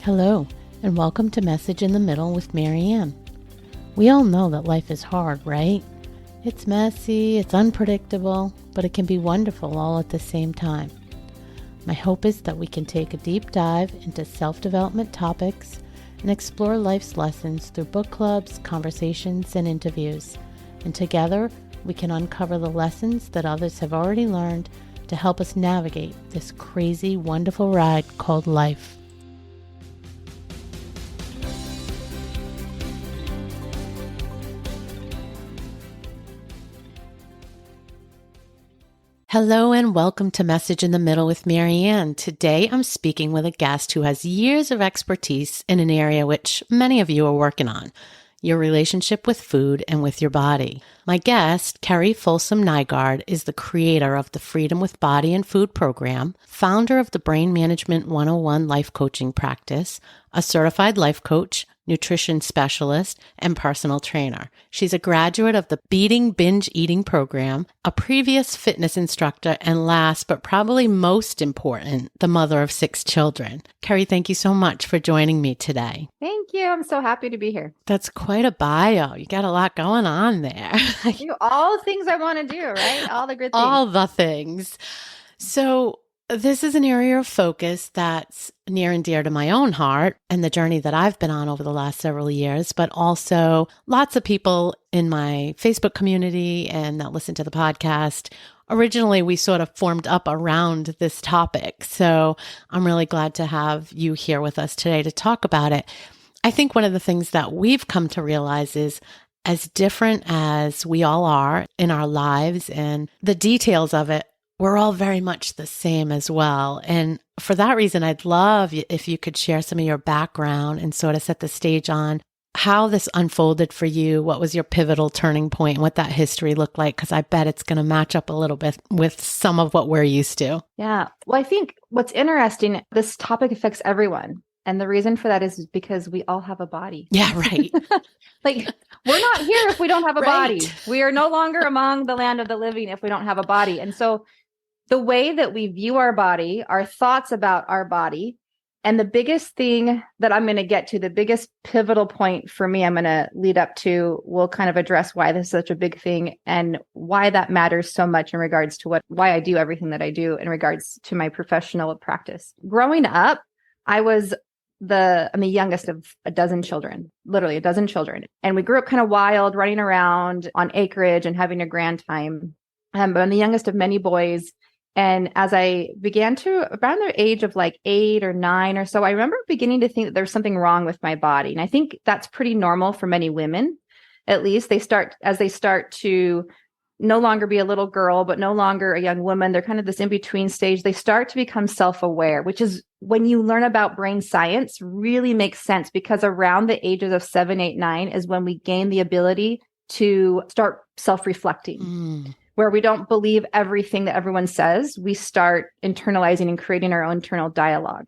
Hello, and welcome to Message in the Middle with Marianne. We all know that life is hard, right? It's messy, it's unpredictable, but it can be wonderful all at the same time. My hope is that we can take a deep dive into self-development topics and explore life's lessons through book clubs, conversations, and interviews. And together, we can uncover the lessons that others have already learned to help us navigate this crazy, wonderful ride called life. Hello and welcome to Message in the Middle with Marianne. Today I'm speaking with a guest who has years of expertise in an area which many of you are working on, your relationship with food and with your body. My guest, Kerrie Nygaard, is the creator of the Freedom with Body and Food program, founder of the Brain Management 101 life coaching practice, a certified life coach, nutrition specialist, and personal trainer. She's a graduate of the Beating Binge Eating program, a previous fitness instructor, and last but probably most important, the mother of 6 children. Kerrie, thank you so much for joining me today. Thank you. I'm so happy to be here. That's quite a bio. You got a lot going on there. All the things I want to do, right? All the good things. All the things. So this is an area of focus that's near and dear to my own heart and the journey that I've been on over the last several years, but also lots of people in my Facebook community and that listen to the podcast. Originally, we sort of formed up around this topic. So I'm really glad to have you here with us today to talk about it. I think one of the things that we've come to realize is as different as we all are in our lives and the details of it, we're all very much the same as well. And for that reason, I'd love if you could share some of your background and sort of set the stage on how this unfolded for you. What was your pivotal turning point and what that history looked like? Because I bet it's going to match up a little bit with some of what we're used to. Yeah. Well, I think what's interesting, this topic affects everyone. And the reason for that is because we all have a body. Yeah, right. Like, we're not here if we don't have a Right. body. We are no longer among the land of the living if we don't have a body. And so the way that we view our body, our thoughts about our body, and the biggest thing that I'm going to get to, the biggest pivotal point for me, I'm going to lead up to, will kind of address why this is such a big thing and why that matters so much in regards to why I do everything that I do in regards to my professional practice. Growing up, I'm the youngest of a dozen children, literally a dozen children. And we grew up kind of wild, running around on acreage and having a grand time. But I'm the youngest of many boys. And as I began to, around the age of like 8 or 9 or so, I remember beginning to think that there's something wrong with my body. And I think that's pretty normal for many women. At least they start to no longer be a little girl, but no longer a young woman. They're kind of this in-between stage. They start to become self-aware, which is when you learn about brain science really makes sense, because around the ages of 7, 8, 9 is when we gain the ability to start self-reflecting. Where we don't believe everything that everyone says, we start internalizing and creating our own internal dialogue.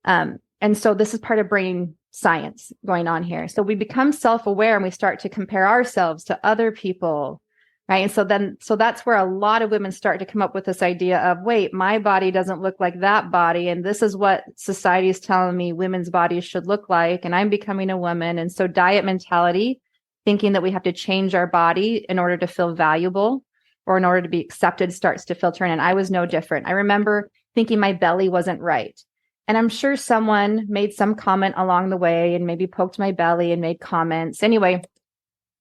And so this is part of brain science going on here. So we become self-aware and we start to compare ourselves to other people, right? And so that's where a lot of women start to come up with this idea of, wait, my body doesn't look like that body. And this is what society is telling me women's bodies should look like. And I'm becoming a woman. And so diet mentality, thinking that we have to change our body in order to feel valuable or in order to be accepted, starts to filter in. And I was no different. I remember thinking my belly wasn't right. And I'm sure someone made some comment along the way and maybe poked my belly and made comments. Anyway,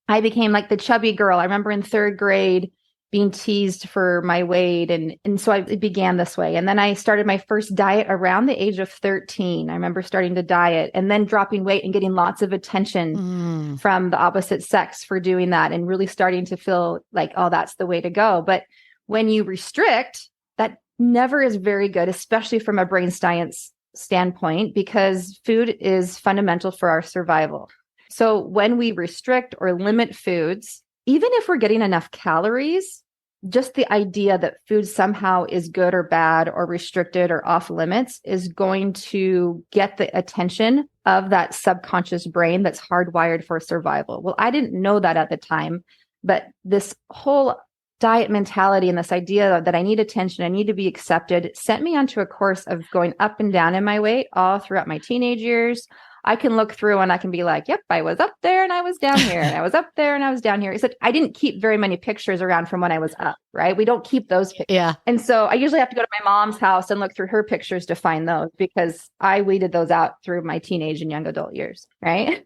I became like the chubby girl. I remember in 3rd grade being teased for my weight. And so it began this way. And then I started my first diet around the age of 13. I remember starting to diet and then dropping weight and getting lots of attention from the opposite sex for doing that and really starting to feel like, oh, that's the way to go. But when you restrict, that never is very good, especially from a brain science standpoint, because food is fundamental for our survival. So when we restrict or limit foods, even if we're getting enough calories, just the idea that food somehow is good or bad or restricted or off limits is going to get the attention of that subconscious brain that's hardwired for survival. Well, I didn't know that at the time, but this whole diet mentality and this idea that I need attention, I need to be accepted, sent me onto a course of going up and down in my weight all throughout my teenage years. I can look through and I can be like, yep, I was up there and I was down here and I was up there and I was down here. Except I didn't keep very many pictures around from when I was up, right? We don't keep those pictures. Yeah. And so I usually have to go to my mom's house and look through her pictures to find those because I weeded those out through my teenage and young adult years, right?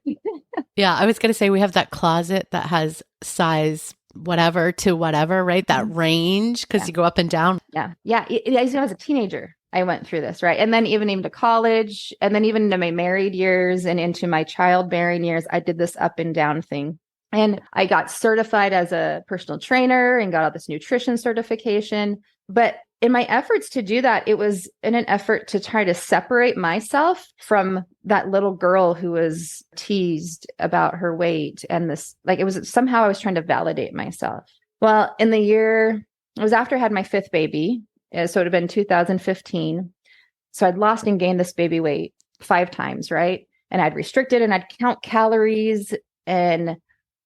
Yeah. I was going to say we have that closet that has size whatever to whatever, right? That range because you go up and down. Yeah. Yeah. As I was a teenager, I went through this, right? And then even to college, and then even into my married years and into my childbearing years, I did this up and down thing. And I got certified as a personal trainer and got all this nutrition certification. But in my efforts to do that, it was in an effort to try to separate myself from that little girl who was teased about her weight. And this, like, it was somehow I was trying to validate myself. Well, in the year, it was after I had my fifth baby. So it would have been 2015. So I'd lost and gained this baby weight 5 times, right? And I'd restricted and I'd count calories and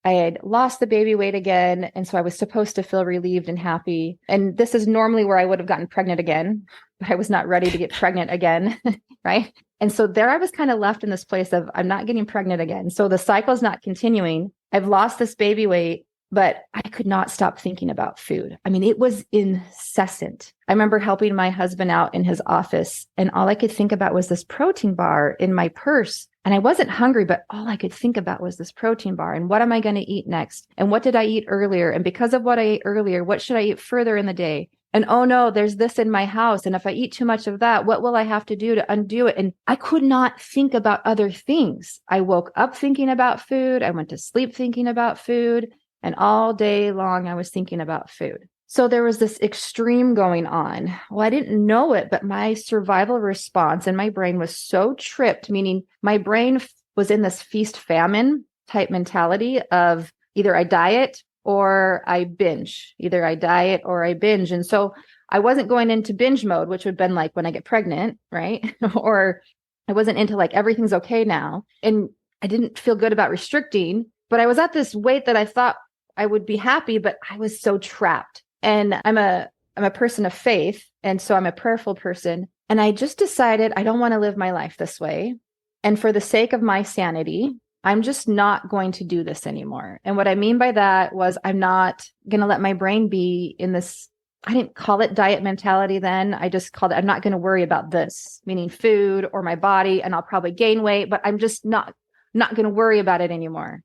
I had lost the baby weight again. And so I was supposed to feel relieved and happy. And this is normally where I would have gotten pregnant again, but I was not ready to get pregnant again, right? And so there I was kind of left in this place of I'm not getting pregnant again. So the cycle's not continuing. I've lost this baby weight, but I could not stop thinking about food. I mean, it was incessant. I remember helping my husband out in his office, and all I could think about was this protein bar in my purse. And I wasn't hungry, but all I could think about was this protein bar and what am I going to eat next? And what did I eat earlier? And because of what I ate earlier, what should I eat further in the day? And oh no, there's this in my house. And if I eat too much of that, what will I have to do to undo it? And I could not think about other things. I woke up thinking about food. I went to sleep thinking about food. And all day long, I was thinking about food. So there was this extreme going on. Well, I didn't know it, but my survival response in my brain was so tripped, meaning my brain was in this feast famine type mentality of either I diet or I binge, either I diet or I binge. And so I wasn't going into binge mode, which would have been like when I get pregnant, right? Or I wasn't into like everything's okay now. And I didn't feel good about restricting, but I was at this weight that I thought I would be happy, but I was so trapped. And I'm a person of faith. And so I'm a prayerful person. And I just decided I don't want to live my life this way. And for the sake of my sanity, I'm just not going to do this anymore. And what I mean by that was I'm not going to let my brain be in this. I didn't call it diet mentality then. I just called it, I'm not going to worry about this, meaning food or my body, and I'll probably gain weight, but I'm just not going to worry about it anymore.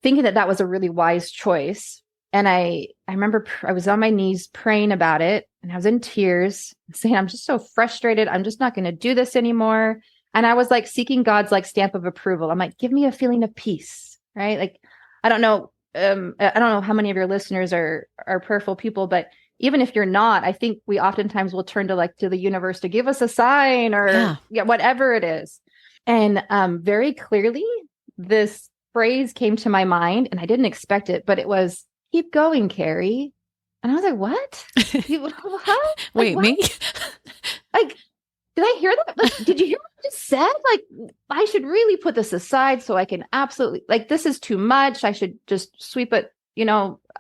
Thinking that was a really wise choice. And I remember I was on my knees praying about it and I was in tears saying, I'm just so frustrated. I'm just not going to do this anymore. And I was like seeking God's like stamp of approval. I'm like, give me a feeling of peace, right? Like, I don't know how many of your listeners are prayerful people, but even if you're not, I think we oftentimes will turn to the universe to give us a sign or whatever it is. And very clearly this phrase came to my mind and I didn't expect it, but it was, keep going, Kerrie. And I was like, what? Huh? Wait, what? me? Like, did I hear that? Like, did you hear what I just said? Like, I should really put this aside so I can absolutely, like, this is too much. I should just sweep it,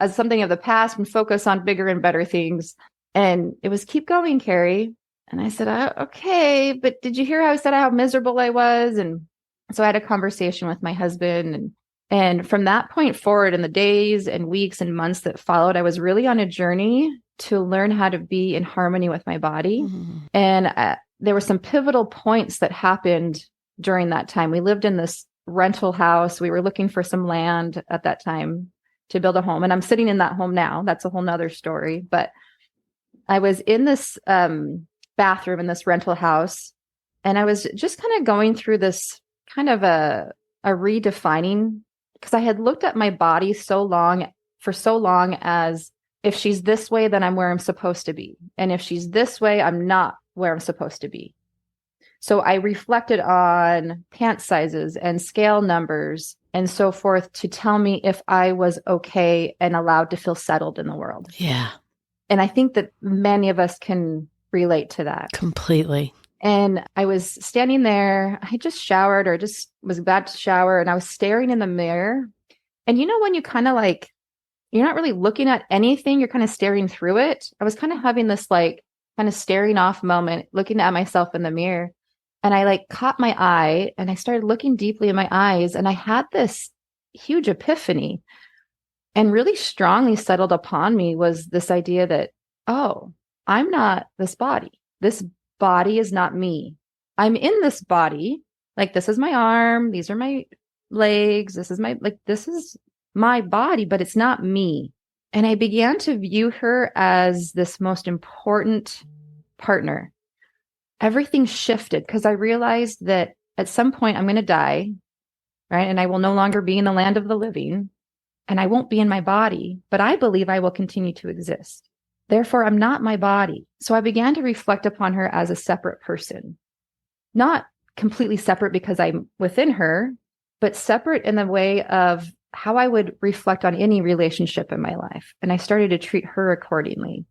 as something of the past and focus on bigger and better things. And it was keep going, Kerrie. And I said, okay, but did you hear how I said how miserable I was? And so I had a conversation with my husband and from that point forward in the days and weeks and months that followed, I was really on a journey to learn how to be in harmony with my body. Mm-hmm. And there were some pivotal points that happened during that time. We lived in this rental house. We were looking for some land at that time to build a home. And I'm sitting in that home now. That's a whole nother story. But I was in this bathroom in this rental house. And I was just kind of going through this kind of a redefining, because I had looked at my body for so long as if she's this way, then I'm where I'm supposed to be. And if she's this way, I'm not where I'm supposed to be. So I reflected on pant sizes and scale numbers and so forth to tell me if I was okay and allowed to feel settled in the world. Yeah. And I think that many of us can relate to that. Completely. And I was standing there, I just showered or just was about to shower and I was staring in the mirror. And when you kind of like you're not really looking at anything. You're kind of staring through it. I was kind of having this like kind of staring off moment, looking at myself in the mirror. And I like caught my eye and I started looking deeply in my eyes. And I had this huge epiphany, and really strongly settled upon me was this idea that, oh, I'm not this body. This body is not me. I'm in this body. Like, this is my arm. These are my legs. This is my body, but it's not me. And I began to view her as this most important partner. Everything shifted because I realized that at some point I'm going to die, right? And I will no longer be in the land of the living, and I won't be in my body, but I believe I will continue to exist. Therefore, I'm not my body. So I began to reflect upon her as a separate person, not completely separate because I'm within her, but separate in the way of how I would reflect on any relationship in my life. And I started to treat her accordingly.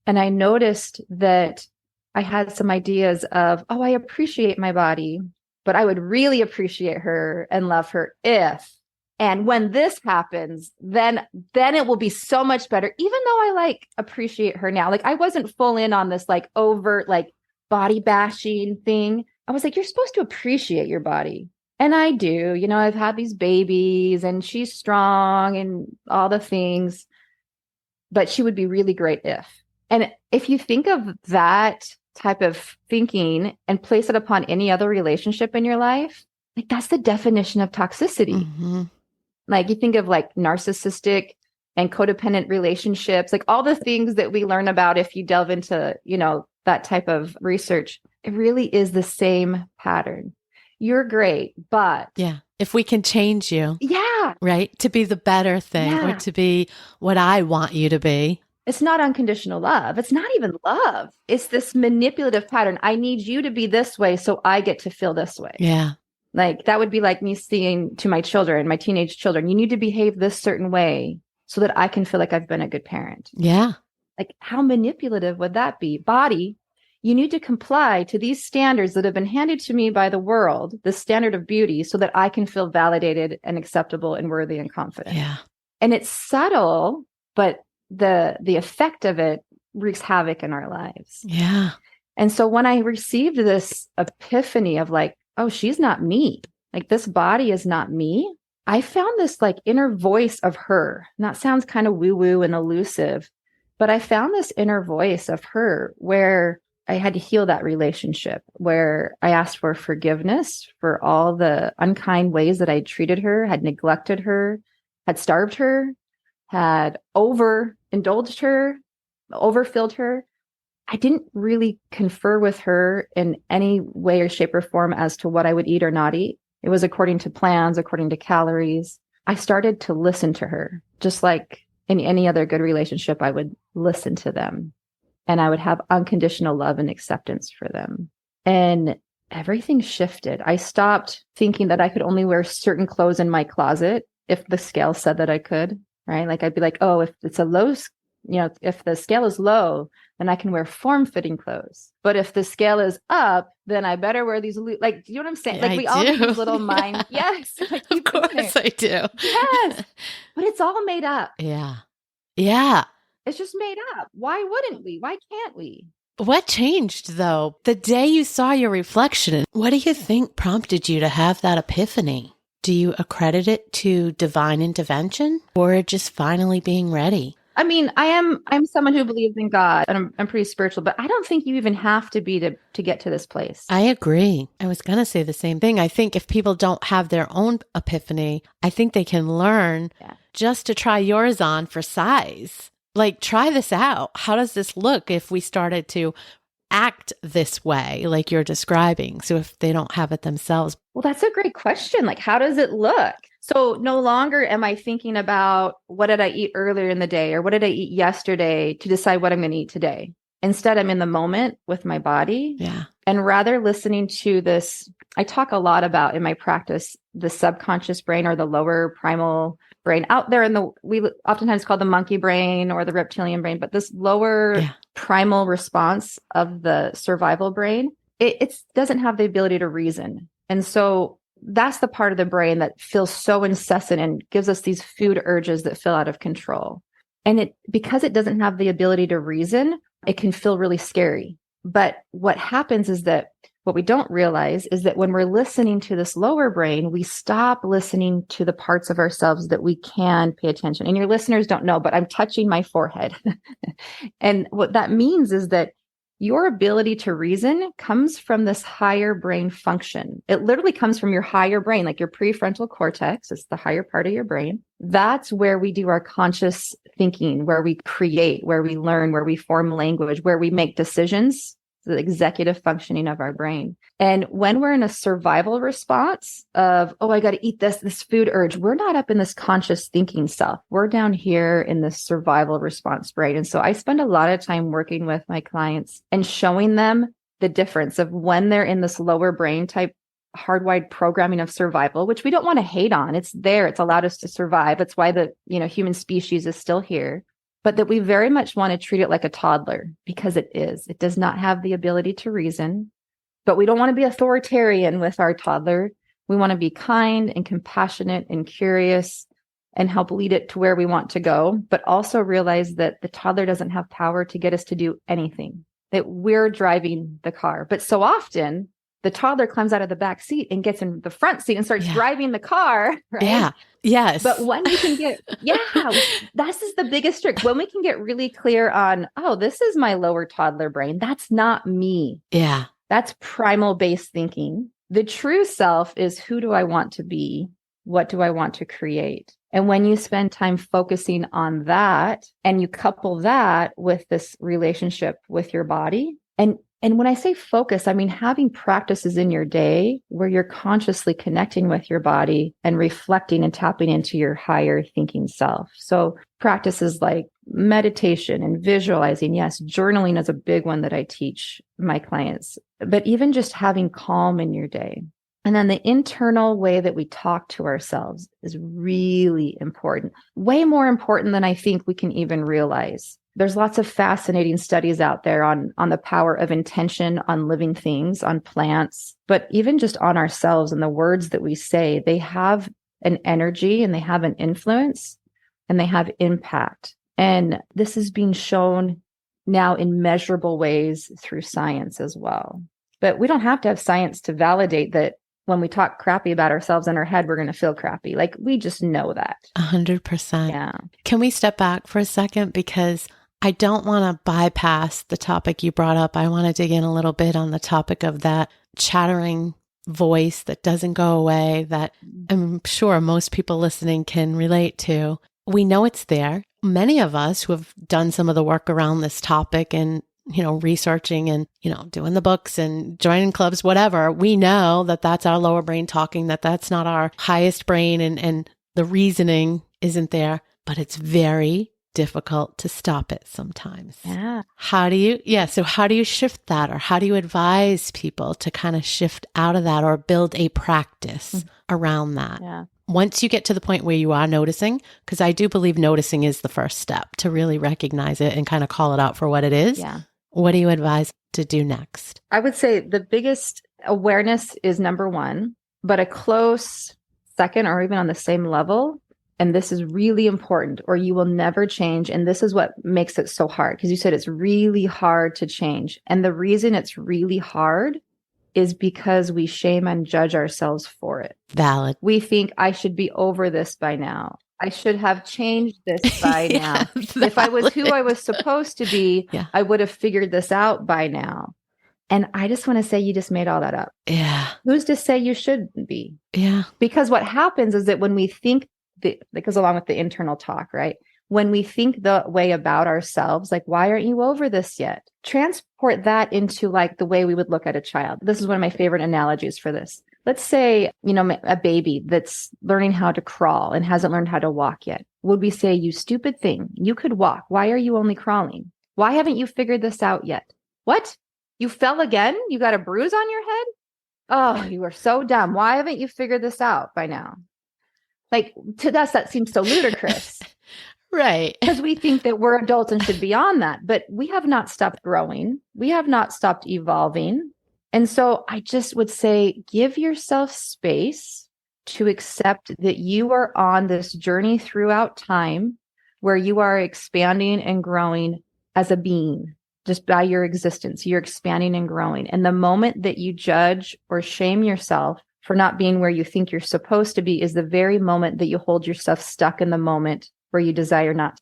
And I noticed that I had some ideas of, oh, I appreciate my body, but I would really appreciate her and love her if, and when this happens, then it will be so much better. Even though I like appreciate her now, like I wasn't full in on this like overt, like body bashing thing. I was like, you're supposed to appreciate your body. And I do, I've had these babies and she's strong and all the things, but she would be really great if. And if you think of that type of thinking and place it upon any other relationship in your life, like that's the definition of toxicity. Mm-hmm. Like you think of like narcissistic and codependent relationships, like all the things that we learn about if you delve into, that type of research, it really is the same pattern. You're great, but yeah, if we can change you, yeah, right, to be the better thing or to be what I want you to be. It's not unconditional love. It's not even love. It's this manipulative pattern. I need you to be this way so I get to feel this way. Yeah. Like that would be like me saying to my children, my teenage children, you need to behave this certain way so that I can feel like I've been a good parent. Yeah. Like how manipulative would that be? Body, you need to comply to these standards that have been handed to me by the world, the standard of beauty, so that I can feel validated and acceptable and worthy and confident. Yeah. And it's subtle, but the effect of it wreaks havoc in our lives. Yeah. And so when I received this epiphany of like, oh, she's not me, like this body is not me, I found this like inner voice of her. And that sounds kind of woo-woo and elusive, but I found this inner voice of her where I had to heal that relationship, where I asked for forgiveness for all the unkind ways that I treated her, had neglected her, had starved her, had overindulged her, overfilled her. I didn't really confer with her in any way or shape or form as to what I would eat or not eat. It was according to plans, according to calories. I started to listen to her, just like in any other good relationship, I would listen to them and I would have unconditional love and acceptance for them. And everything shifted. I stopped thinking that I could only wear certain clothes in my closet if the scale said that I could, right? Like I'd be like, oh, if it's a low, if the scale is low, then I can wear form-fitting clothes. But if the scale is up, then I better wear these, like, do you know what I'm saying? Yeah, like we all do these little mind. Yes. Like of course I do. Yes. But it's all made up. Yeah. Yeah. It's just made up. Why wouldn't we? Why can't we? What changed though? The day you saw your reflection, what do you think prompted you to have that epiphany? Do you accredit it to divine intervention or just finally being ready? I mean, I'm someone who believes in God and I'm pretty spiritual, but I don't think you even have to be to get to this place. I agree. I was going to say the same thing. I think if people don't have their own epiphany, I think they can learn just to try yours on for size. Like, try this out. How does this look if we started to act this way, like you're describing? So if they don't have it themselves. Well, that's a great question. Like, how does it look? So no longer am I thinking about what did I eat earlier in the day or what did I eat yesterday to decide what I'm going to eat today. Instead, I'm in the moment with my body. Yeah. And rather listening to this, I talk a lot about in my practice, the subconscious brain or the lower primal brain out there we oftentimes call the monkey brain or the reptilian brain, but this lower primal response of the survival brain, it doesn't have the ability to reason. And so that's the part of the brain that feels so incessant and gives us these food urges that feel out of control. And because it doesn't have the ability to reason, it can feel really scary. But what happens is that what we don't realize is that when we're listening to this lower brain, we stop listening to the parts of ourselves that we can pay attention. And your listeners don't know, but I'm touching my forehead. And what that means is that your ability to reason comes from this higher brain function. It literally comes from your higher brain, like your prefrontal cortex. It's the higher part of your brain. That's where we do our conscious thinking, where we create, where we learn, where we form language, where we make decisions, the executive functioning of our brain. And when we're in a survival response of, oh, I got to eat this food urge, we're not up in this conscious thinking self. We're down here in this survival response brain. And so I spend a lot of time working with my clients and showing them the difference of when they're in this lower brain type hardwired programming of survival, which we don't want to hate on. It's there. It's allowed us to survive. That's why the human species is still here. But that we very much want to treat it like a toddler, because it is. It does not have the ability to reason, but we don't want to be authoritarian with our toddler. We want to be kind and compassionate and curious and help lead it to where we want to go, but also realize that the toddler doesn't have power to get us to do anything, that we're driving the car. But so often the toddler climbs out of the back seat and gets in the front seat and starts driving the car. Right? Yeah. Yes. But when you can get, this is the biggest trick. When we can get really clear on, oh, this is my lower toddler brain. That's not me. Yeah. That's primal based thinking. The true self is, who do I want to be? What do I want to create? And when you spend time focusing on that and you couple that with this relationship with your body, and when I say focus, I mean having practices in your day where you're consciously connecting with your body and reflecting and tapping into your higher thinking self. So practices like meditation and visualizing. Yes, journaling is a big one that I teach my clients, but even just having calm in your day. And then the internal way that we talk to ourselves is really important, way more important than I think we can even realize. There's lots of fascinating studies out there on the power of intention on living things, on plants, but even just on ourselves and the words that we say. They have an energy and they have an influence and they have impact. And this is being shown now in measurable ways through science as well. But we don't have to have science to validate that when we talk crappy about ourselves in our head, we're going to feel crappy. Like, we just know that. 100%. Yeah. Can we step back for a second? Because I don't want to bypass the topic you brought up. I want to dig in a little bit on the topic of that chattering voice that doesn't go away, that I'm sure most people listening can relate to. We know it's there. Many of us who have done some of the work around this topic and, researching and, doing the books and joining clubs, whatever, we know that that's our lower brain talking, that's not our highest brain, and the reasoning isn't there, but it's very difficult to stop it sometimes. Yeah. So how do you shift that, or how do you advise people to kind of shift out of that or build a practice around that? Yeah. Once you get to the point where you are noticing, because I do believe noticing is the first step to really recognize it and kind of call it out for what it is. Yeah. What do you advise to do next? I would say the biggest awareness is number one, but a close second or even on the same level. And this is really important, or you will never change. And this is what makes it so hard, because you said it's really hard to change. And the reason it's really hard is because we shame and judge ourselves for it. Valid. We think, I should be over this by now. I should have changed this by now. If I was who I was supposed to be, I would have figured this out by now. And I just want to say, you just made all that up. Yeah. Who's to say you shouldn't be? Yeah. Because what happens is that when we think, that goes along with the internal talk, right? When we think the way about ourselves, like, why aren't you over this yet? Transport that into like the way we would look at a child. This is one of my favorite analogies for this. Let's say, a baby that's learning how to crawl and hasn't learned how to walk yet. Would we say, you stupid thing, you could walk. Why are you only crawling? Why haven't you figured this out yet? What? You fell again? You got a bruise on your head? Oh, you are so dumb. Why haven't you figured this out by now? Like, to us, that seems so ludicrous. Right. Because we think that we're adults and should be on that. But we have not stopped growing. We have not stopped evolving. And so I just would say, give yourself space to accept that you are on this journey throughout time where you are expanding and growing as a being. Just by your existence, you're expanding and growing. And the moment that you judge or shame yourself for not being where you think you're supposed to be is the very moment that you hold yourself stuck in the moment where you desire not.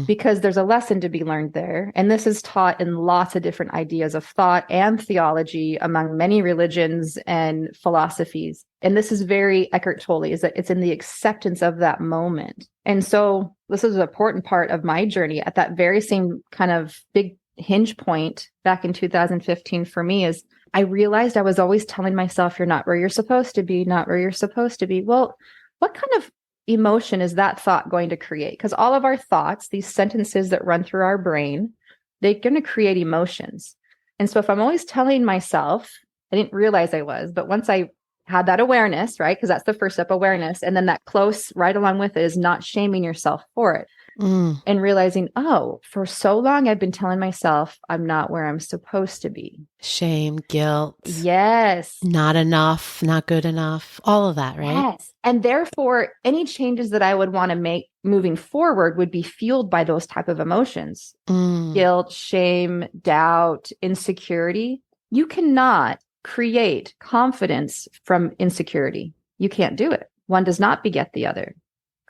Because there's a lesson to be learned there. And this is taught in lots of different ideas of thought and theology among many religions and philosophies. And this is very Eckhart Tolle, is that it's in the acceptance of that moment. And so this is an important part of my journey at that very same kind of big hinge point back in 2015 for me is I realized I was always telling myself, you're not where you're supposed to be, not where you're supposed to be. Well, what kind of emotion is that thought going to create? Because all of our thoughts, these sentences that run through our brain, they're going to create emotions. And so if I'm always telling myself, I didn't realize I was, but once I had that awareness, right? Because that's the first step, awareness. And then that close right along with it is not shaming yourself for it. And realizing, oh, for so long, I've been telling myself I'm not where I'm supposed to be. Shame, guilt. Yes. Not enough, not good enough, all of that, right? Yes. And therefore, any changes that I would want to make moving forward would be fueled by those type of emotions. Guilt, shame, doubt, insecurity. You cannot create confidence from insecurity. You can't do it. One does not beget the other.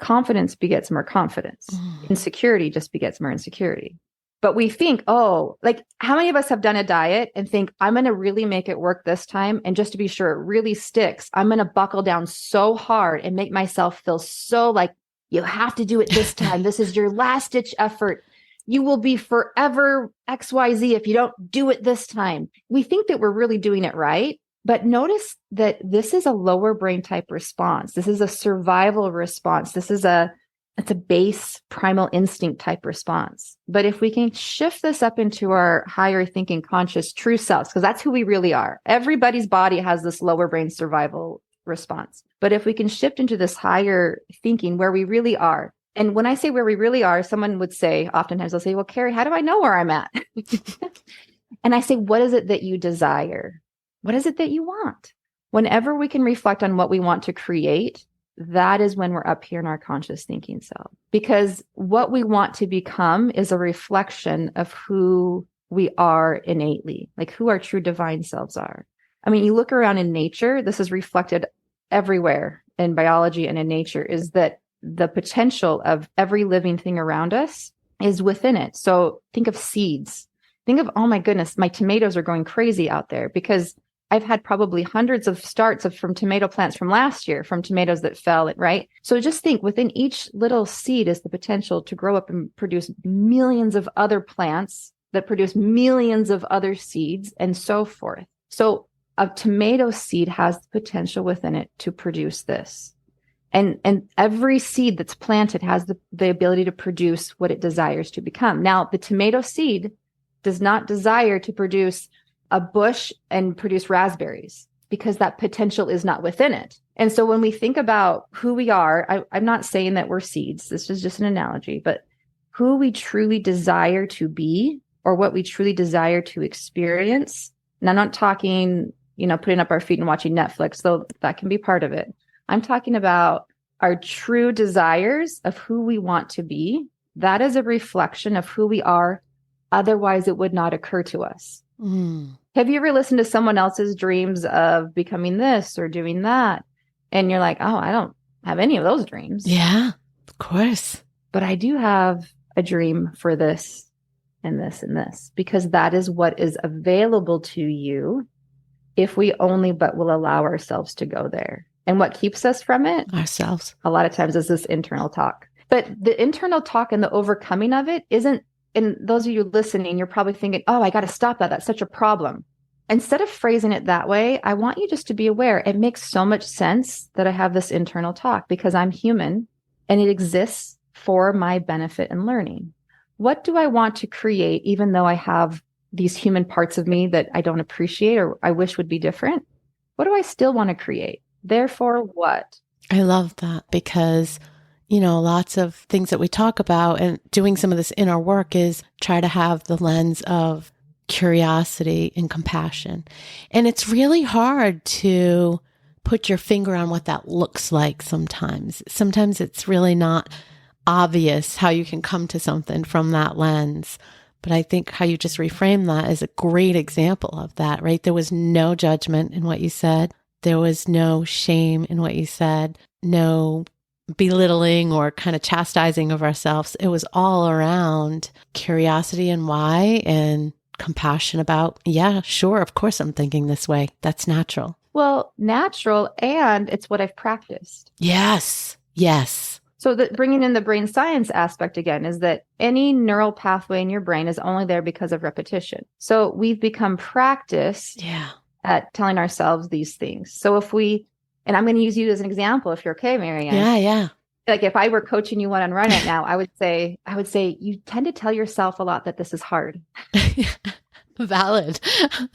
Confidence begets more confidence. Insecurity just begets more insecurity. But we think, oh, like how many of us have done a diet and think, I'm going to really make it work this time. And just to be sure it really sticks, I'm going to buckle down so hard and make myself feel so like you have to do it this time. This is your last ditch effort. You will be forever XYZ if you don't do it this time. We think that we're really doing it right. But notice that this is a lower brain type response. This is a survival response. It's a base primal instinct type response. But if we can shift this up into our higher thinking, conscious, true selves, because that's who we really are. Everybody's body has this lower brain survival response. But if we can shift into this higher thinking where we really are. And when I say where we really are, someone would say, oftentimes they'll say, well, Kerrie, how do I know where I'm at? And I say, what is it that you desire? What is it that you want? Whenever we can reflect on what we want to create, that is when we're up here in our conscious thinking self. Because what we want to become is a reflection of who we are innately, like who our true divine selves are. I mean, you look around in nature, this is reflected everywhere in biology and in nature, is that the potential of every living thing around us is within it. So think of seeds. Think of, oh my goodness, my tomatoes are going crazy out there because I've had probably hundreds of starts from tomato plants from last year, from tomatoes that fell, right? So just think within each little seed is the potential to grow up and produce millions of other plants that produce millions of other seeds and so forth. So a tomato seed has the potential within it to produce this. And every seed that's planted has the ability to produce what it desires to become. Now, the tomato seed does not desire to produce a bush and produce raspberries because that potential is not within it. And so when we think about who we are, I'm not saying that we're seeds. This is just an analogy, but who we truly desire to be or what we truly desire to experience. And I'm not talking, putting up our feet and watching Netflix, though that can be part of it. I'm talking about our true desires of who we want to be. That is a reflection of who we are. Otherwise, it would not occur to us. Have you ever listened to someone else's dreams of becoming this or doing that? And you're like, oh, I don't have any of those dreams. Yeah, of course. But I do have a dream for this and this and this, because that is what is available to you if we only but will allow ourselves to go there. And what keeps us from it? Ourselves. A lot of times is this internal talk. But the internal talk and the overcoming of it isn't, and those of you listening, you're probably thinking, oh, I got to stop that. That's such a problem. Instead of phrasing it that way, I want you just to be aware. It makes so much sense that I have this internal talk because I'm human and it exists for my benefit and learning. What do I want to create, even though I have these human parts of me that I don't appreciate or I wish would be different? What do I still want to create? Therefore, what? I love that because lots of things that we talk about and doing some of this inner work is try to have the lens of curiosity, and compassion. And it's really hard to put your finger on what that looks like sometimes. Sometimes it's really not obvious how you can come to something from that lens. But I think how you just reframe that is a great example of that, right? There was no judgment in what you said. There was no shame in what you said, no belittling or kind of chastising of ourselves. It was all around curiosity and why, and compassion about, yeah, sure, of course I'm thinking this way. That's natural. Well, natural, and it's what I've practiced. Yes. Yes. So bringing in the brain science aspect again is that any neural pathway in your brain is only there because of repetition. So we've become practiced at telling ourselves these things. So if we, and I'm going to use you as an example, if you're okay, Marianne. Yeah. Like if I were coaching you one-on-one right now, I would say you tend to tell yourself a lot that this is hard. Valid.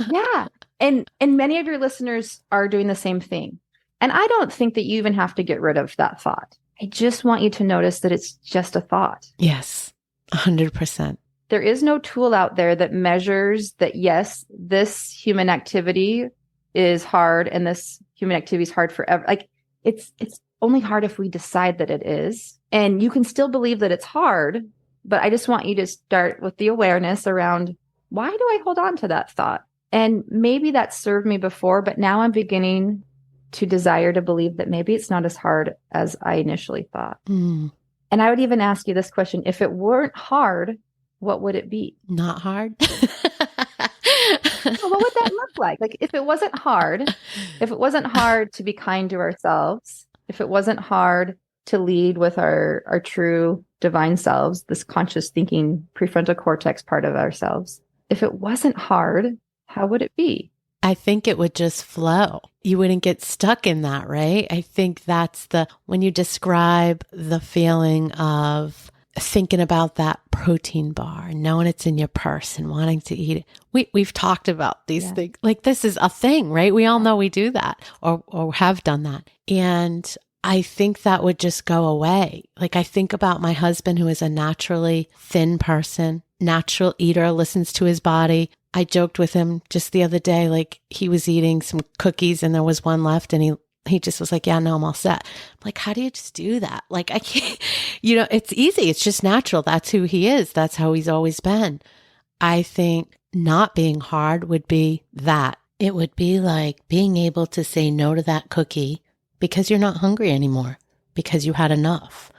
Yeah. And many of your listeners are doing the same thing. And I don't think that you even have to get rid of that thought. I just want you to notice that it's just a thought. Yes, 100%. There is no tool out there that measures that, yes, this human activity is hard and this human activity is hard forever. Like it's only hard if we decide that it is. And you can still believe that it's hard, but I just want you to start with the awareness around, why do I hold on to that thought? And maybe that served me before, but now I'm beginning to desire to believe that maybe it's not as hard as I initially thought. And I would even ask you this question: if it weren't hard, what would it be? Not hard. So what would that look like? Like if it wasn't hard to be kind to ourselves, if it wasn't hard to lead with our true divine selves, this conscious thinking prefrontal cortex part of ourselves, if it wasn't hard, how would it be? I think it would just flow. You wouldn't get stuck in that, right? I think that's when you describe the feeling of thinking about that protein bar, knowing it's in your purse and wanting to eat it. We've talked about these things. Like this is a thing, right? We all know we do that or have done that. And I think that would just go away. Like I think about my husband, who is a naturally thin person, natural eater, listens to his body. I joked with him just the other day, like he was eating some cookies and there was one left and he just was like, yeah, no, I'm all set. I'm like, how do you just do that? Like I can't, it's easy. It's just natural. That's who he is. That's how he's always been. I think not being hard would be that. It would be like being able to say no to that cookie because you're not hungry anymore, because you had enough,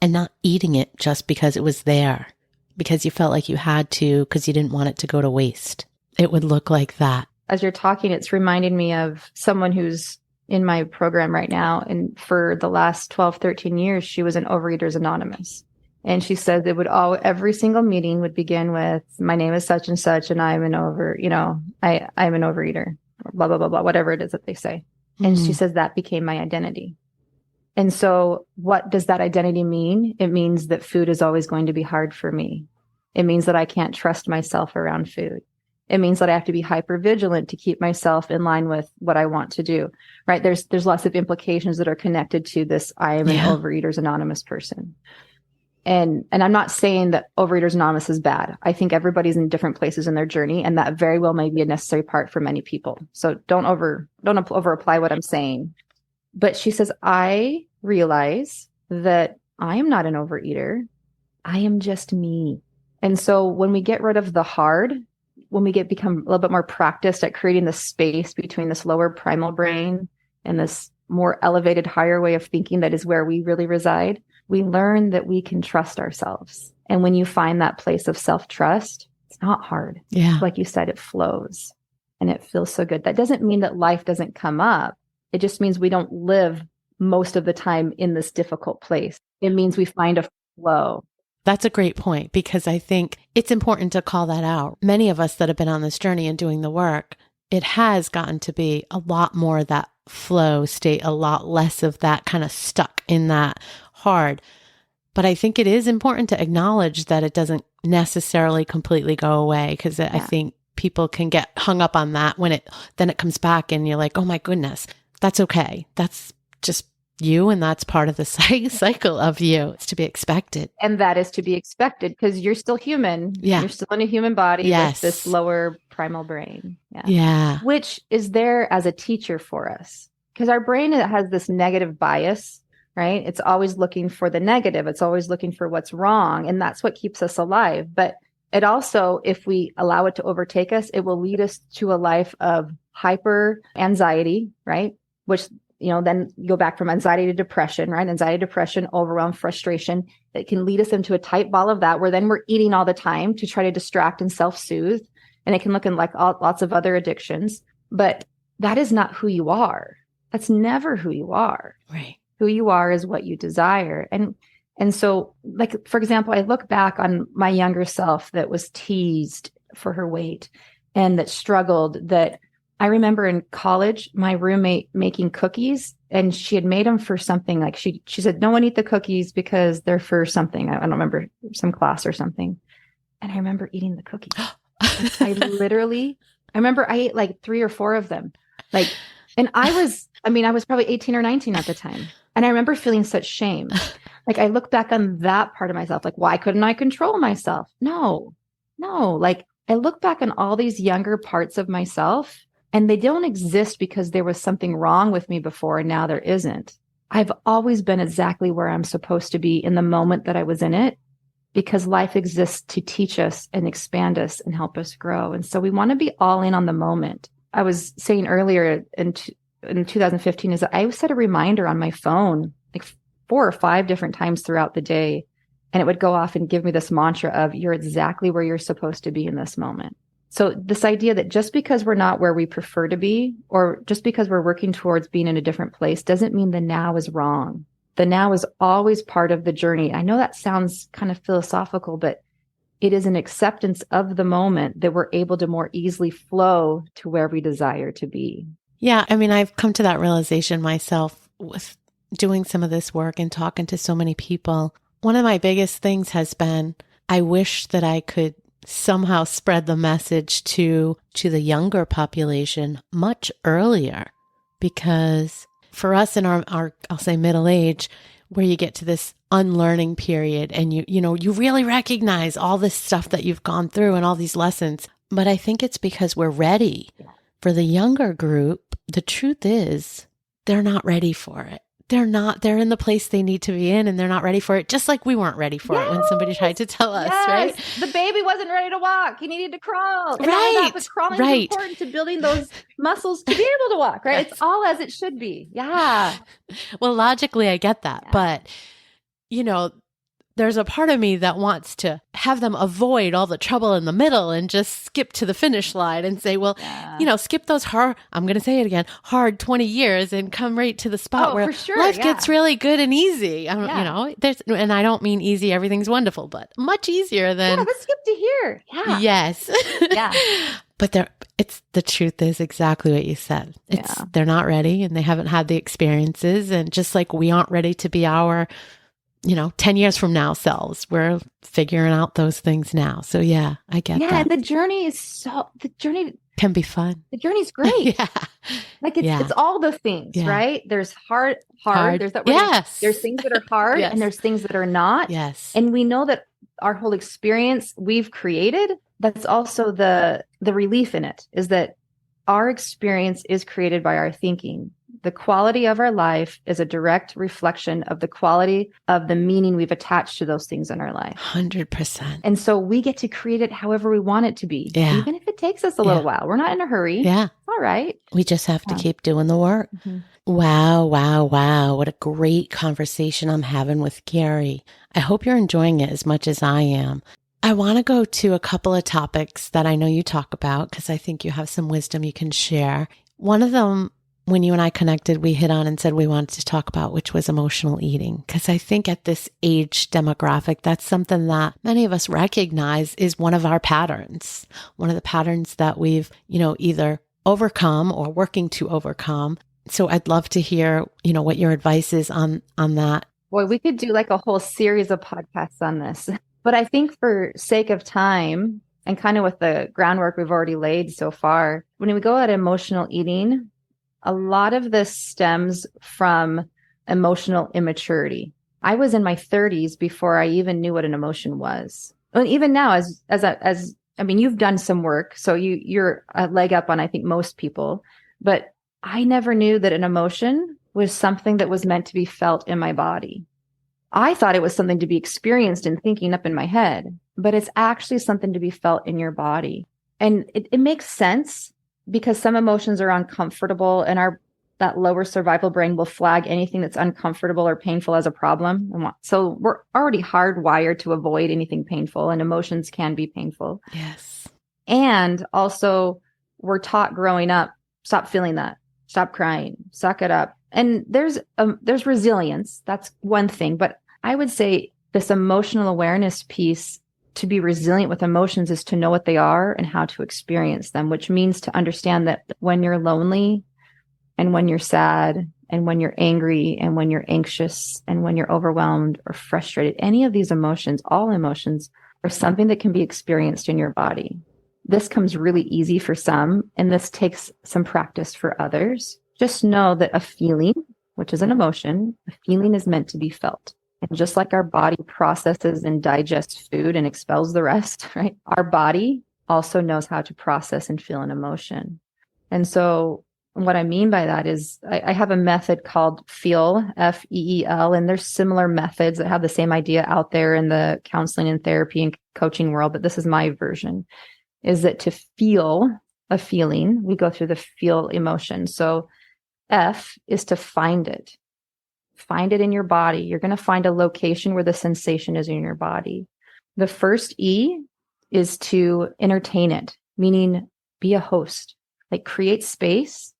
and not eating it just because it was there, because you felt like you had to, because you didn't want it to go to waste. It would look like that. As you're talking, it's reminding me of someone who's in my program right now. And for the last 12, 13 years, she was an Overeaters Anonymous. And she said it would every single meeting would begin with, my name is such and such, and I'm an I'm an overeater, blah, blah, blah, blah, whatever it is that they say. And she says that became my identity. And so what does that identity mean? It means that food is always going to be hard for me. It means that I can't trust myself around food. It means that I have to be hyper vigilant to keep myself in line with what I want to do, right? There's lots of implications that are connected to this. I am an Overeaters Anonymous person. And I'm not saying that Overeaters Anonymous is bad. I think everybody's in different places in their journey, and that very well may be a necessary part for many people. So don't over apply what I'm saying. But she says, I realize that I am not an overeater. I am just me. And so when we get rid of the hard, when we become a little bit more practiced at creating the space between this lower primal brain and this more elevated, higher way of thinking that is where we really reside, we learn that we can trust ourselves. And when you find that place of self-trust, it's not hard. Yeah. Like you said, it flows and it feels so good. That doesn't mean that life doesn't come up. It just means we don't live most of the time in this difficult place. It means we find a flow. That's a great point, because I think it's important to call that out. Many of us that have been on this journey and doing the work, it has gotten to be a lot more of that flow state, a lot less of that kind of stuck in that hard. But I think it is important to acknowledge that it doesn't necessarily completely go away, because I think people can get hung up on that when then it comes back and you're like, oh my goodness, that's okay. That's just you, and that's part of the cycle of you. It's to be expected. And that is to be expected because you're still human. Yeah. You're still in a human body Yes. with this lower primal brain. Yeah. Yeah. Which is there as a teacher for us because our brain has this negative bias, right? It's always looking for the negative. It's always looking for what's wrong. And that's what keeps us alive. But it also, if we allow it to overtake us, it will lead us to a life of hyper anxiety, right? Which, then you go back from anxiety to depression, right? Anxiety, depression, overwhelm, frustration. It can lead us into a tight ball of that where then we're eating all the time to try to distract and self-soothe. And it can look in like lots of other addictions, but that is not who you are. That's never who you are. Right. Who you are is what you desire. And so, like, for example, I look back on my younger self that was teased for her weight and that struggled, that I remember in college, my roommate making cookies, and she had made them for something like she said, no one eat the cookies because they're for something. I don't remember, some class or something. And I remember eating the cookies. I remember I ate like 3 or 4 of them. And I was probably 18 or 19 at the time. And I remember feeling such shame. Like I look back on that part of myself, like, why couldn't I control myself? No, like I look back on all these younger parts of myself and they don't exist because there was something wrong with me before and now there isn't. I've always been exactly where I'm supposed to be in the moment that I was in it because life exists to teach us and expand us and help us grow. And so we want to be all in on the moment. I was saying earlier in 2015 is that I set a reminder on my phone like 4 or 5 different times throughout the day. And it would go off and give me this mantra of you're exactly where you're supposed to be in this moment. So this idea that just because we're not where we prefer to be, or just because we're working towards being in a different place doesn't mean the now is wrong. The now is always part of the journey. I know that sounds kind of philosophical, but it is an acceptance of the moment that we're able to more easily flow to where we desire to be. Yeah. I mean, I've come to that realization myself with doing some of this work and talking to so many people. One of my biggest things has been, I wish that I could somehow spread the message to the younger population much earlier, because for us in our I'll say middle age, where you get to this unlearning period and you really recognize all this stuff that you've gone through and all these lessons. But I think it's because we're ready. For the younger group, the truth is they're not ready for it. They're in the place they need to be in and they're not ready for it. Just like we weren't ready for it when somebody tried to tell us, right? The baby wasn't ready to walk. He needed to crawl. And right. But crawling is important to building those muscles to be able to walk, right? It's all as it should be. Yeah. Well, logically, I get that. But, there's a part of me that wants to have them avoid all the trouble in the middle and just skip to the finish line and say, well, skip those I'm going to say it again, hard 20 years and come right to the spot where life gets really good and easy. And I don't mean easy, everything's wonderful, but much easier than. Yeah, let's skip to here. Yeah. Yes. Yeah. But the truth is exactly what you said. They're not ready and they haven't had the experiences. And just like we aren't ready to be our 10 years from now selves, we're figuring out those things now. So yeah, I get that. Yeah, and the journey can be fun. The journey's great. Yeah. Like it's all the things, right? There's hard. There's that. There's things that are hard and there's things that are not. Yes. And we know that our whole experience we've created, that's also the relief in it, is that our experience is created by our thinking. The quality of our life is a direct reflection of the quality of the meaning we've attached to those things in our life. 100%. And so we get to create it however we want it to be. Yeah. Even if it takes us a little while. We're not in a hurry. Yeah. All right. We just have to keep doing the work. Mm-hmm. Wow. What a great conversation I'm having with Kerrie. I hope you're enjoying it as much as I am. I want to go to a couple of topics that I know you talk about because I think you have some wisdom you can share. One of them, when you and I connected, we hit on and said we wanted to talk about, which was emotional eating. Because I think at this age demographic, that's something that many of us recognize is one of our patterns, one of the patterns that we've, either overcome or working to overcome. So I'd love to hear, what your advice is on that. Boy, we could do like a whole series of podcasts on this. But I think for sake of time and kind of with the groundwork we've already laid so far, when we go at emotional eating, a lot of this stems from emotional immaturity. I was in my 30s before I even knew what an emotion was. And even now, I mean, you've done some work, so you're a leg up on, I think, most people, but I never knew that an emotion was something that was meant to be felt in my body. I thought it was something to be experienced and thinking up in my head, but it's actually something to be felt in your body. And it makes sense because some emotions are uncomfortable, and that lower survival brain will flag anything that's uncomfortable or painful as a problem. So we're already hardwired to avoid anything painful, and emotions can be painful. Yes. And also we're taught growing up, stop feeling that, stop crying, suck it up. And there's resilience. That's one thing. But I would say this emotional awareness piece, to be resilient with emotions, is to know what they are and how to experience them, which means to understand that when you're lonely and when you're sad and when you're angry and when you're anxious and when you're overwhelmed or frustrated, any of these emotions, all emotions, are something that can be experienced in your body. This comes really easy for some, and this takes some practice for others. Just know that a feeling, which is an emotion, a feeling is meant to be felt. And just like our body processes and digests food and expels the rest, right? Our body also knows how to process and feel an emotion. And so what I mean by that is I have a method called F.E.E.L, F-E.E.L, and there's similar methods that have the same idea out there in the counseling and therapy and coaching world, but this is my version, is that to feel a feeling, we go through the feel emotion. So F is to find it. Find it in your body. You're going to find a location where the sensation is in your body. The first E is to entertain it, meaning be a host, like create space,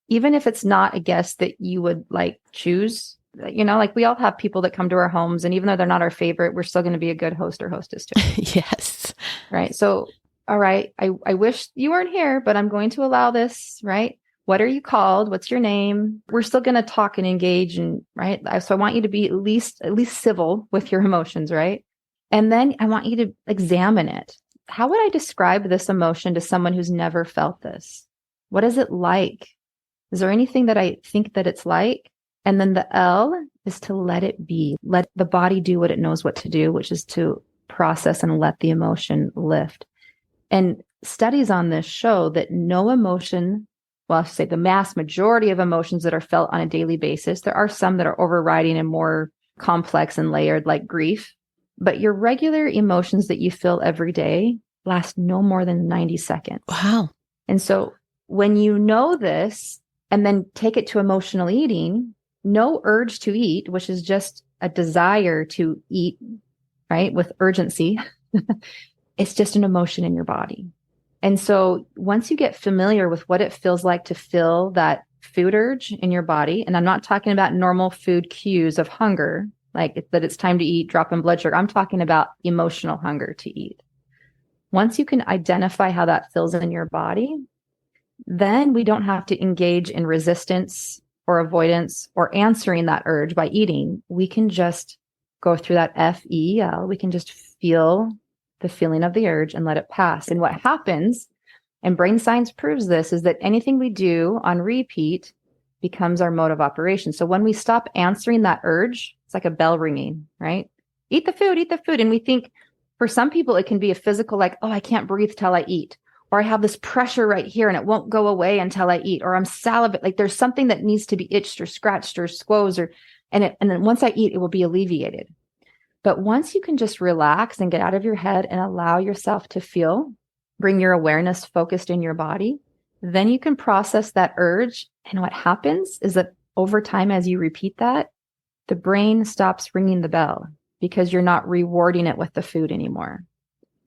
even if it's not a guest that you would like choose. Like we all have people that come to our homes, and even though they're not our favorite, we're still going to be a good host or hostess to. Yes. Right. So, all right, I wish you weren't here, but I'm going to allow this, right? What are you called? What's your name? We're still going to talk and engage, and right. So I want you to be at least civil with your emotions, right? And then I want you to examine it. How would I describe this emotion to someone who's never felt this? What is it like? Is there anything that I think that it's like? And then the L is to let it be. Let the body do what it knows what to do, which is to process and let the emotion lift. And studies on this show that no emotion, well, I should say the mass majority of emotions that are felt on a daily basis, there are some that are overriding and more complex and layered, like grief. But your regular emotions that you feel every day last no more than 90 seconds. Wow. And so when you know this and then take it to emotional eating, no urge to eat, which is just a desire to eat, right, with urgency. It's just an emotion in your body. And so once you get familiar with what it feels like to feel that food urge in your body, and I'm not talking about normal food cues of hunger, like that it's time to eat, drop in blood sugar. I'm talking about emotional hunger to eat. Once you can identify how that feels in your body, then we don't have to engage in resistance or avoidance or answering that urge by eating. We can just go through that F-E.E.L. We can just feel the feeling of the urge and let it pass. And what happens, and brain science proves this, is that anything we do on repeat becomes our mode of operation. So when we stop answering that urge, it's like a bell ringing, right? Eat the food, eat the food. And we think for some people, it can be a physical, like, oh, I can't breathe till I eat. Or I have this pressure right here and it won't go away until I eat. Or I'm salivating. Like there's something that needs to be itched or scratched or squoze, and then once I eat, it will be alleviated. But once you can just relax and get out of your head and allow yourself to feel, bring your awareness focused in your body, then you can process that urge. And what happens is that over time, as you repeat that, the brain stops ringing the bell because you're not rewarding it with the food anymore.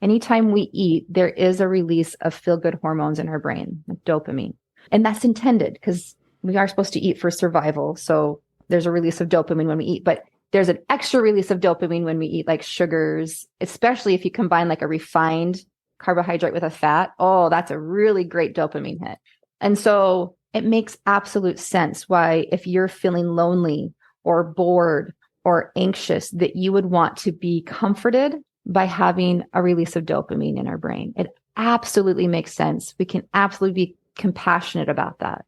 Anytime we eat, there is a release of feel-good hormones in our brain, like dopamine. And that's intended because we are supposed to eat for survival. So there's a release of dopamine when we eat, but there's an extra release of dopamine when we eat like sugars, especially if you combine like a refined carbohydrate with a fat. Oh, that's a really great dopamine hit. And so it makes absolute sense why if you're feeling lonely or bored or anxious, that you would want to be comforted by having a release of dopamine in our brain. It absolutely makes sense. We can absolutely be compassionate about that.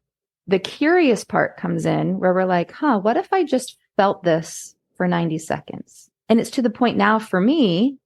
the curious part comes in where we're like, what if I just felt this for 90 seconds? And it's to the point now for me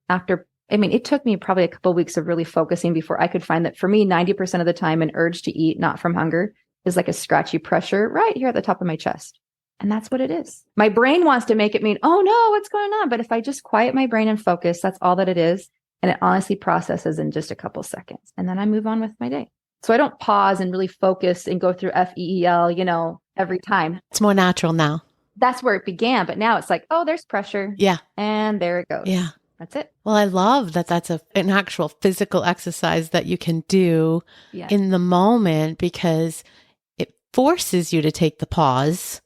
it took me probably a couple of weeks of really focusing before I could find that for me, 90% of the time, an urge to eat, not from hunger, is like a scratchy pressure right here at the top of my chest. And that's what it is. My brain wants to make it mean, oh no, what's going on? But if I just quiet my brain and focus, that's all that it is. And it honestly processes in just a couple seconds. And then I move on with my day. So I don't pause and really focus and go through F.E.E.L, every time. It's more natural now. That's where it began. But now it's like, oh, there's pressure. Yeah. And there it goes. Yeah. That's it. Well, I love that that's an actual physical exercise that you can do in the moment, because it forces you to take the pause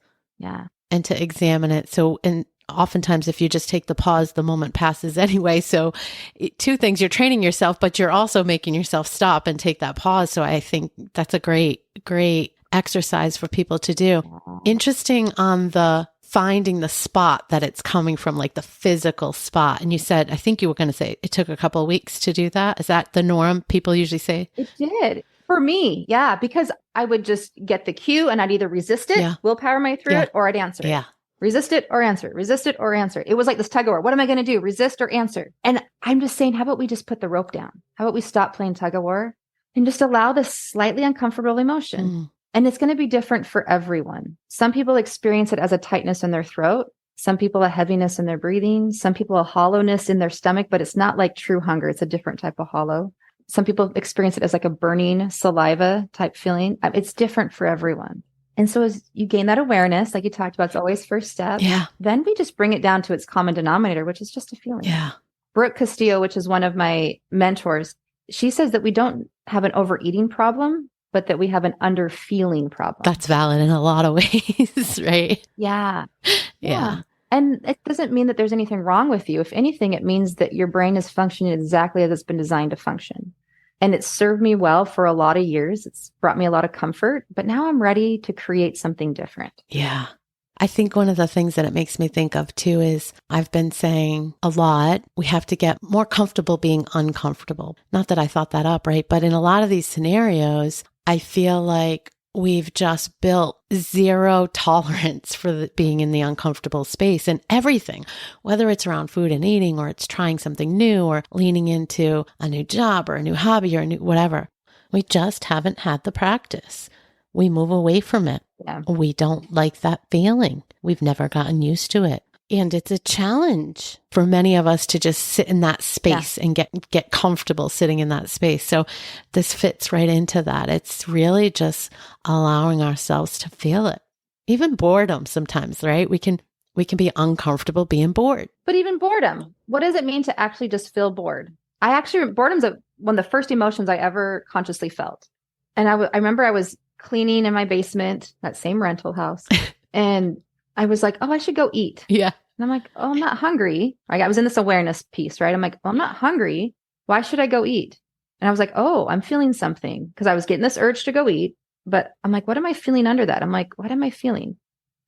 and to examine it. So, and oftentimes if you just take the pause, the moment passes anyway. So two things, you're training yourself, but you're also making yourself stop and take that pause. So I think that's a great exercise for people to do. Interesting on the finding the spot that it's coming from, like the physical spot. And you said, I think you were going to say it took a couple of weeks to do that. Is that the norm? People usually say it did for me. Yeah. Because I would just get the cue and I'd either resist it, willpower my way through it, or I'd answer it. Resist it or answer, resist it or answer. It was like this tug of war. What am I going to do? Resist or answer? And I'm just saying, how about we just put the rope down? How about we stop playing tug of war and just allow this slightly uncomfortable emotion? And it's going to be different for everyone. Some people experience it as a tightness in their throat. Some people a heaviness in their breathing. Some people a hollowness in their stomach, but it's not like true hunger. It's a different type of hollow. Some people experience it as like a burning saliva type feeling. It's different for everyone. And so as you gain that awareness, like you talked about, it's always first step. Then we just bring it down to its common denominator, which is just a feeling. Brooke Castillo, which is one of my mentors, she says that we don't have an overeating problem, but that we have an underfeeling problem. That's valid in a lot of ways, right? Yeah. And it doesn't mean that there's anything wrong with you. If anything, it means that your brain is functioning exactly as it's been designed to function. And it's served me well for a lot of years. It's brought me a lot of comfort, but now I'm ready to create something different. Yeah. I think one of the things that it makes me think of too is I've been saying a lot, we have to get more comfortable being uncomfortable. Not that I thought that up, right? But in a lot of these scenarios, I feel like we've just built zero tolerance for being in the uncomfortable space and everything, whether it's around food and eating, or it's trying something new, or leaning into a new job or a new hobby or a new whatever. We just haven't had the practice. We move away from it. We don't like that feeling. We've never gotten used to it. And it's a challenge for many of us to just sit in that space and get comfortable sitting in that space. So this fits right into that. It's really just allowing ourselves to feel it. Even boredom sometimes, right? We can be uncomfortable being bored. But even boredom, what does it mean to actually just feel bored? Boredom's one of the first emotions I ever consciously felt. And I remember I was cleaning in my basement, that same rental house. And I was like, oh, I should go eat. Yeah. And I'm like, oh, I'm not hungry. I was in this awareness piece, right? I'm like, well, I'm not hungry. Why should I go eat? And I was like, oh, I'm feeling something, because I was getting this urge to go eat. But I'm like, what am I feeling under that? I'm like, what am I feeling?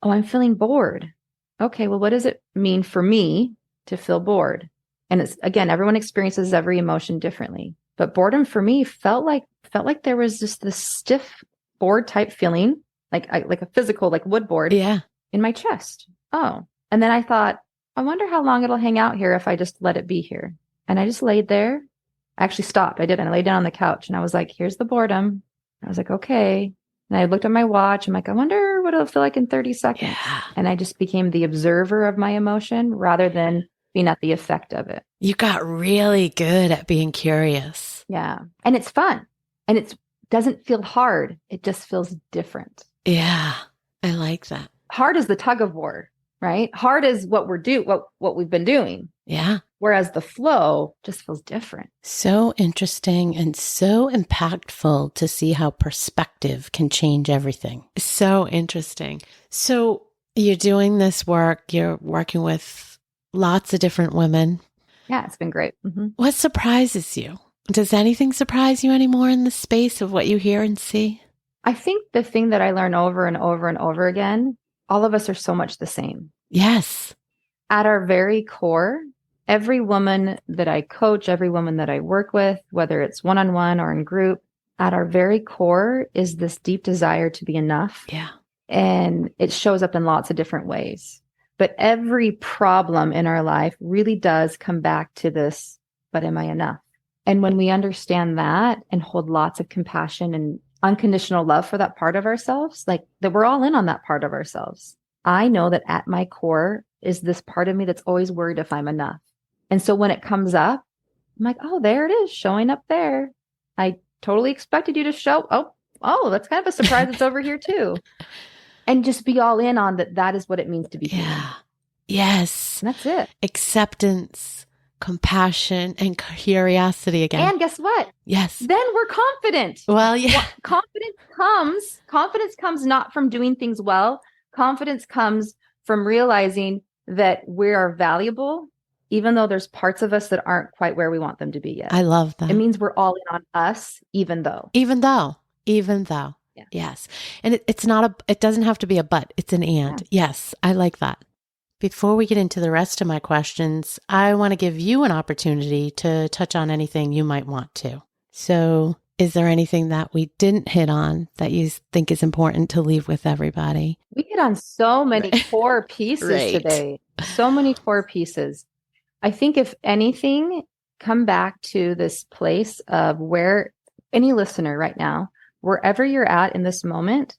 Oh, I'm feeling bored. Okay, well, what does it mean for me to feel bored? And it's, again, everyone experiences every emotion differently. But boredom for me felt like there was just this stiff bored type feeling, like a physical, like wood board. In my chest. Oh. And then I thought, I wonder how long it'll hang out here if I just let it be here. And I just laid there. I actually stopped. I did. And I laid down on the couch and I was like, here's the boredom. I was like, okay. And I looked at my watch. I'm like, I wonder what it'll feel like in 30 seconds. And I just became the observer of my emotion rather than being at the effect of it. You got really good at being curious. Yeah. And it's fun. And it doesn't feel hard. It just feels different. Yeah. I like that. Hard is the tug of war, right? Hard is what what we've been doing. Yeah. Whereas the flow just feels different. So interesting and so impactful to see how perspective can change everything. So interesting. So you're doing this work, you're working with lots of different women. Yeah, it's been great. What surprises you? Does anything surprise you anymore in the space of what you hear and see? I think the thing that I learn over and over and over again, all of us are so much the same. Yes. At our very core, every woman that I coach, every woman that I work with, whether it's one-on-one or in group, at our very core is this deep desire to be enough. Yeah. And it shows up in lots of different ways. But every problem in our life really does come back to this, but am I enough? And when we understand that and hold lots of compassion and unconditional love for that part of ourselves, like that we're all in on that part of ourselves. I know that at my core is this part of me that's always worried if I'm enough. And so when it comes up, I'm like, oh, there it is showing up there. I totally expected you to show. Oh, that's kind of a surprise. It's over here too. And just be all in on that. That is what it means to be human. Yeah. Yes. And that's it. Acceptance, compassion, and curiosity again. And guess what? Yes. Then we're confident. Well, yeah. Confidence comes not from doing things well. Confidence comes from realizing that we are valuable, even though there's parts of us that aren't quite where we want them to be yet. I love that. It means we're all in on us, even though. Yeah. Yes. And it doesn't have to be a but, it's an and. Yeah. Yes. I like that. Before we get into the rest of my questions, I want to give you an opportunity to touch on anything you might want to. So is there anything that we didn't hit on that you think is important to leave with everybody? We hit on so many core pieces today. So many core pieces. I think if anything, come back to this place of where any listener right now, wherever you're at in this moment,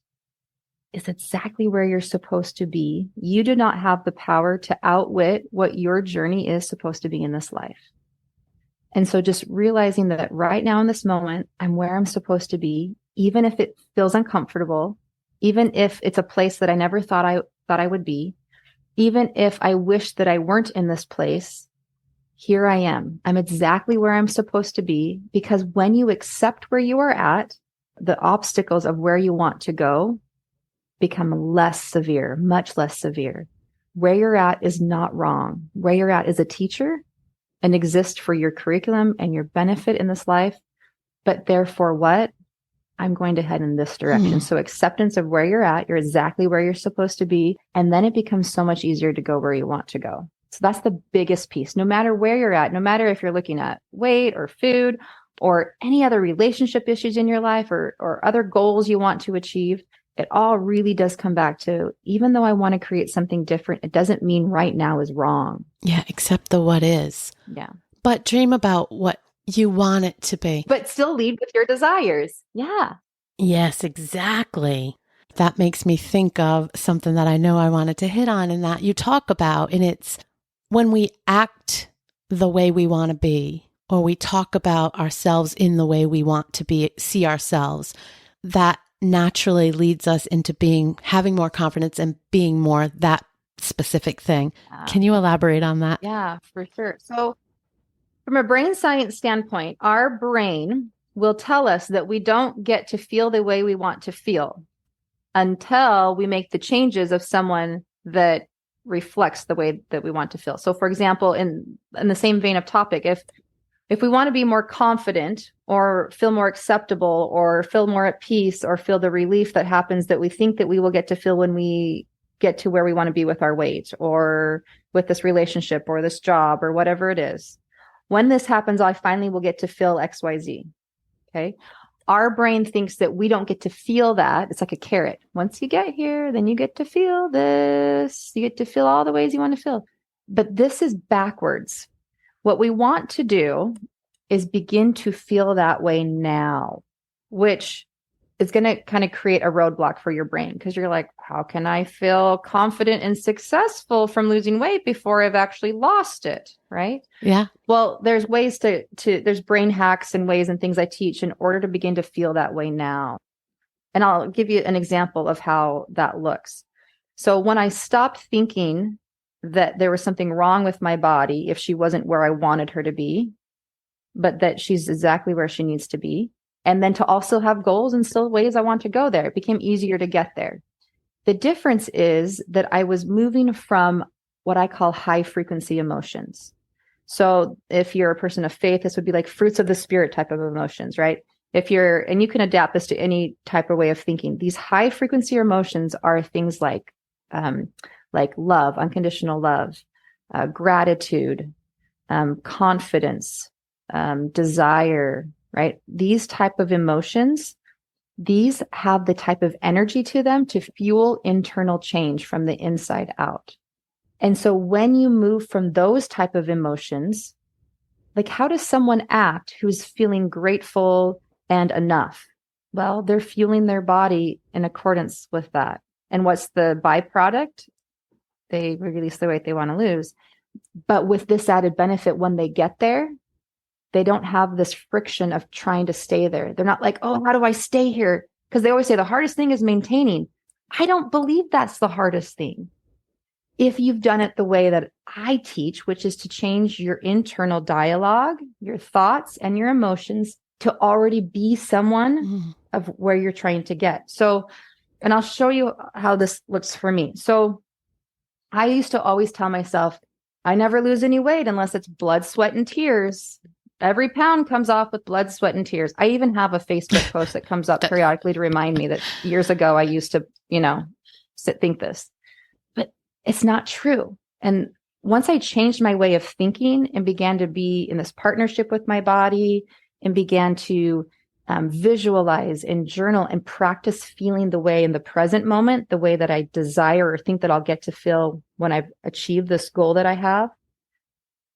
is exactly where you're supposed to be. You do not have the power to outwit what your journey is supposed to be in this life. And so just realizing that right now in this moment, I'm where I'm supposed to be, even if it feels uncomfortable, even if it's a place that I never thought I would be, even if I wish that I weren't in this place, here I am. I'm exactly where I'm supposed to be, because when you accept where you are at, the obstacles of where you want to go become less severe, much less severe. Where you're at is not wrong. Where you're at is a teacher and exists for your curriculum and your benefit in this life. But therefore what? I'm going to head in this direction. So acceptance of where you're at, you're exactly where you're supposed to be. And then it becomes so much easier to go where you want to go. So that's the biggest piece. No matter where you're at, no matter if you're looking at weight or food or any other relationship issues in your life or other goals you want to achieve, it all really does come back to, even though I want to create something different, it doesn't mean right now is wrong. Yeah, accept the what is. Yeah. But dream about what you want it to be. But still lead with your desires. Yeah. Yes, exactly. That makes me think of something that I know I wanted to hit on and that you talk about. And it's when we act the way we want to be, or we talk about ourselves in the way we want to be, see ourselves, that naturally leads us into having more confidence and being more that specific thing. Can you elaborate on that? Yeah, for sure. So from a brain science standpoint, our brain will tell us that we don't get to feel the way we want to feel until we make the changes of someone that reflects the way that we want to feel. So for example, in the same vein of topic, if we want to be more confident or feel more acceptable or feel more at peace or feel the relief that happens that we think that we will get to feel when we get to where we want to be with our weight or with this relationship or this job or whatever it is, when this happens, I finally will get to feel XYZ. Okay. Our brain thinks that we don't get to feel that. It's like a carrot. Once you get here, then you get to feel this. You get to feel all the ways you want to feel. But this is backwards. What we want to do is begin to feel that way now, which is going to kind of create a roadblock for your brain because you're like, how can I feel confident and successful from losing weight before I've actually lost it? Right? Yeah. Well, there's ways there's brain hacks and ways and things I teach in order to begin to feel that way now. And I'll give you an example of how that looks. So when I stopped thinking that there was something wrong with my body if she wasn't where I wanted her to be, but that she's exactly where she needs to be. And then to also have goals and still ways I want to go there. It became easier to get there. The difference is that I was moving from what I call high frequency emotions. So if you're a person of faith, this would be like fruits of the spirit type of emotions, right? And you can adapt this to any type of way of thinking. These high frequency emotions are things like love, unconditional love, gratitude, confidence, desire, right? These type of emotions, these have the type of energy to them to fuel internal change from the inside out. And so when you move from those type of emotions, like how does someone act who's feeling grateful and enough? Well, they're fueling their body in accordance with that. And what's the byproduct? They release the weight they want to lose. But with this added benefit, when they get there, they don't have this friction of trying to stay there. They're not like, oh, how do I stay here? Because they always say the hardest thing is maintaining. I don't believe that's the hardest thing. If you've done it the way that I teach, which is to change your internal dialogue, your thoughts and your emotions to already be someone of where you're trying to get. So, and I'll show you how this looks for me. So I used to always tell myself, I never lose any weight unless it's blood, sweat, and tears. Every pound comes off with blood, sweat, and tears. I even have a Facebook post that comes up periodically to remind me that years ago I used to, think this. But it's not true. And once I changed my way of thinking and began to be in this partnership with my body and began to visualize and journal and practice feeling the way in the present moment, the way that I desire or think that I'll get to feel when I've achieved this goal that I have,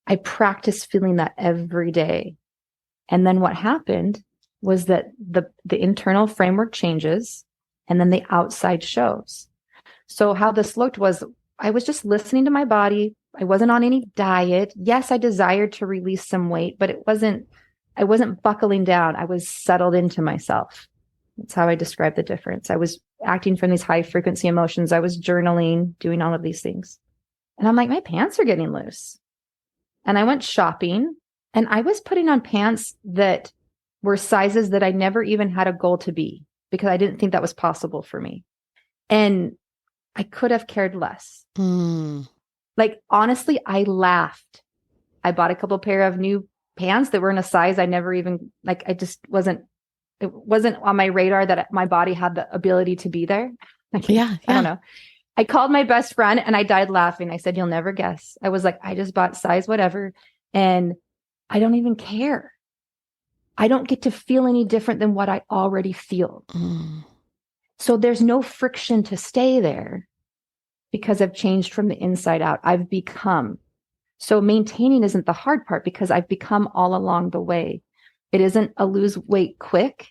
I practice feeling that every day. And then what happened was that the internal framework changes and then the outside shows. So how this looked was I was just listening to my body. I wasn't on any diet. Yes, I desired to release some weight, but I wasn't buckling down. I was settled into myself. That's how I describe the difference. I was acting from these high frequency emotions. I was journaling, doing all of these things. And I'm like, my pants are getting loose. And I went shopping and I was putting on pants that were sizes that I never even had a goal to be because I didn't think that was possible for me. And I could have cared less. Like, honestly, I laughed. I bought a couple pair of new pants that were in a size I never even, it wasn't on my radar that my body had the ability to be there. I don't know. I called my best friend and I died laughing. I said, you'll never guess. I was like, I just bought size whatever. And I don't even care. I don't get to feel any different than what I already feel. So there's no friction to stay there because I've changed from the inside out. I've become. So maintaining isn't the hard part because I've become all along the way. It isn't a lose weight quick.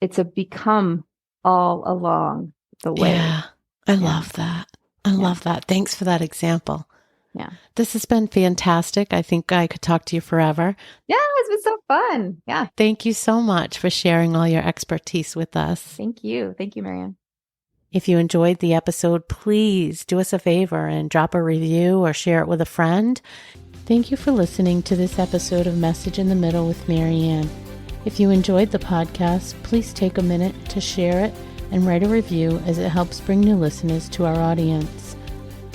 It's a become all along the way. Yeah, I love that. I love that. Thanks for that example. Yeah. This has been fantastic. I think I could talk to you forever. Yeah, it's been so fun. Yeah. Thank you so much for sharing all your expertise with us. Thank you. Thank you, Marianne. If you enjoyed the episode, please do us a favor and drop a review or share it with a friend. Thank you for listening to this episode of Message in the Middle with Marianne. If you enjoyed the podcast, please take a minute to share it and write a review as it helps bring new listeners to our audience.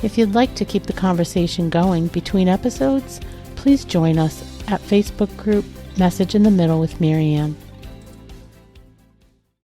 If you'd like to keep the conversation going between episodes, please join us at Facebook group Message in the Middle with Marianne.